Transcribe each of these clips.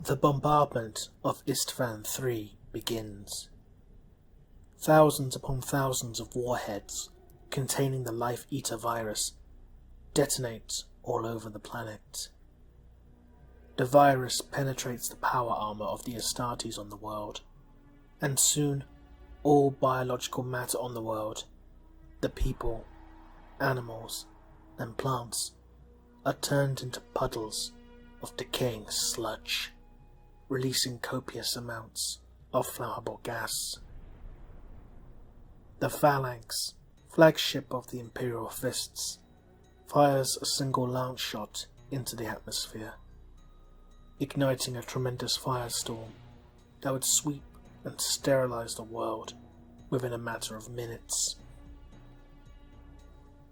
The bombardment of Istvaan III begins. Thousands upon thousands of warheads containing the Life-Eater virus detonate all over the planet. The virus penetrates the power armor of the Astartes on the world, and soon all biological matter on the world, the people, animals, and plants, are turned into puddles of decaying sludge, releasing copious amounts of flammable gas. The Phalanx, flagship of the Imperial Fists, fires a single lance shot into the atmosphere, igniting a tremendous firestorm that would sweep and sterilize the world within a matter of minutes.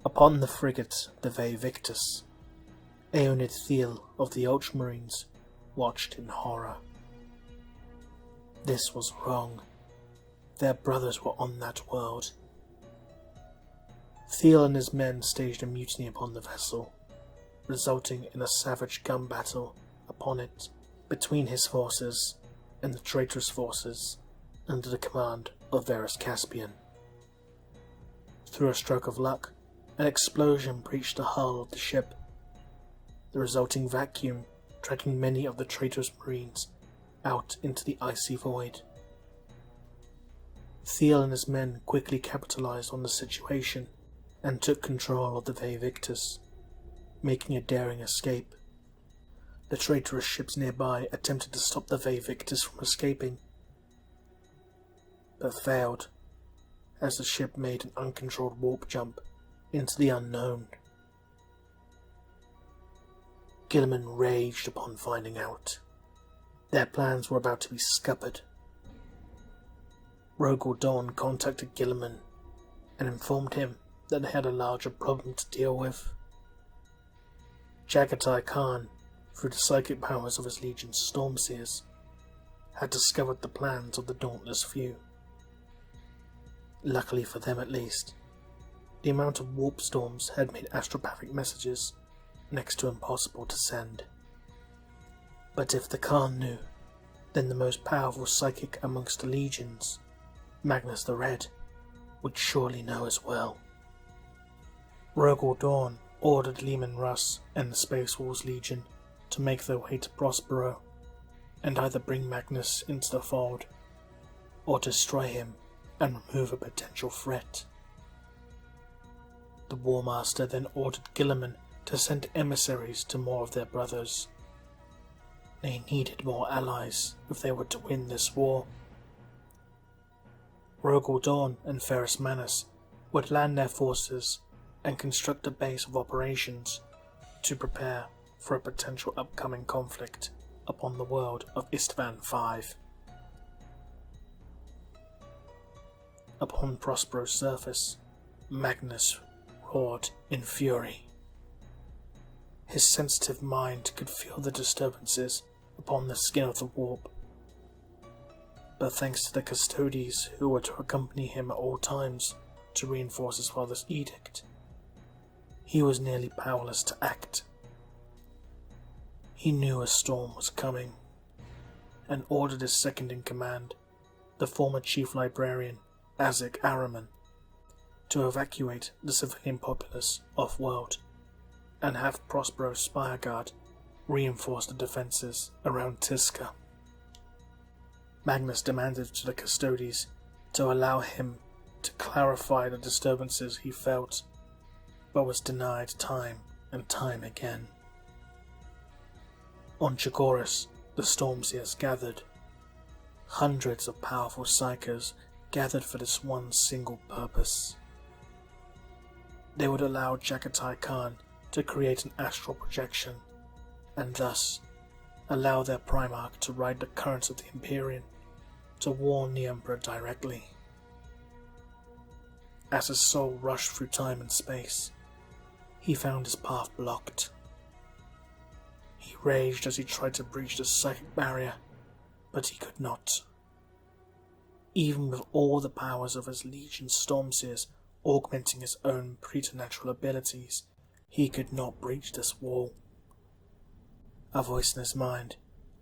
Upon the frigate, the Victus, Aeonid Thiel of the Ultramarines watched in horror. This was wrong. Their brothers were on that world. Thiel and his men staged a mutiny upon the vessel, resulting in a savage gun battle upon it between his forces and the traitorous forces under the command of Varus Caspian. Through a stroke of luck, an explosion breached the hull of the ship, the resulting vacuum dragging many of the traitorous marines out into the icy void. Thiel and his men quickly capitalized on the situation and took control of the Victus, making a daring escape. The traitorous ships nearby attempted to stop the Victus from escaping, but failed as the ship made an uncontrolled warp jump into the unknown. Guilliman raged upon finding out. Their plans were about to be scuppered. Rogel Dawn contacted Guilliman and informed him that they had a larger problem to deal with. Jaghatai Khan, through the psychic powers of his Legion's Stormseers, had discovered the plans of the Dauntless Few. Luckily for them at least, the amount of warp storms had made astropathic messages next to impossible to send. But if the Khan knew, then the most powerful psychic amongst the legions, Magnus the Red, would surely know as well. Rogel Dawn ordered Leman Russ and the Space Wolves Legion to make their way to Prospero, and either bring Magnus into the fold, or destroy him and remove a potential threat. The War Master then ordered Guilliman to send emissaries to more of their brothers. They needed more allies if they were to win this war. Rogel Dawn and Ferrus Manus would land their forces and construct a base of operations to prepare for a potential upcoming conflict upon the world of Istvaan V. Upon Prospero's surface, Magnus roared in fury. His sensitive mind could feel the disturbances upon the skin of the warp, but thanks to the Custodes who were to accompany him at all times to reinforce his father's edict, he was nearly powerless to act. He knew a storm was coming, and ordered his second-in-command, the former chief librarian, Azek Araman, to evacuate the civilian populace off-world and have Prospero's Spire Guard reinforce the defences around Tisca. Magnus demanded to the Custodes to allow him to clarify the disturbances he felt, but was denied time and time again. On Chagoris, the Stormseers gathered. Hundreds of powerful psychers gathered for this one single purpose. They would allow Jaghatai Khan to create an astral projection, and thus allow their Primarch to ride the currents of the Empyrean to warn the Emperor directly. As his soul rushed through time and space, he found his path blocked. He raged as he tried to breach the psychic barrier, but he could not. Even with all the powers of his Legion's Stormseers augmenting his own preternatural abilities, he could not breach this wall. A voice in his mind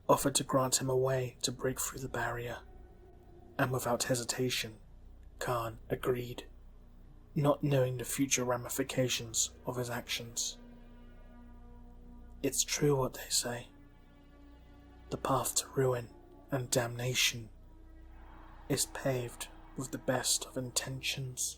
offered to grant him a way to break through the barrier, and without hesitation, Khan agreed, not knowing the future ramifications of his actions. It's true what they say. The path to ruin and damnation is paved with the best of intentions.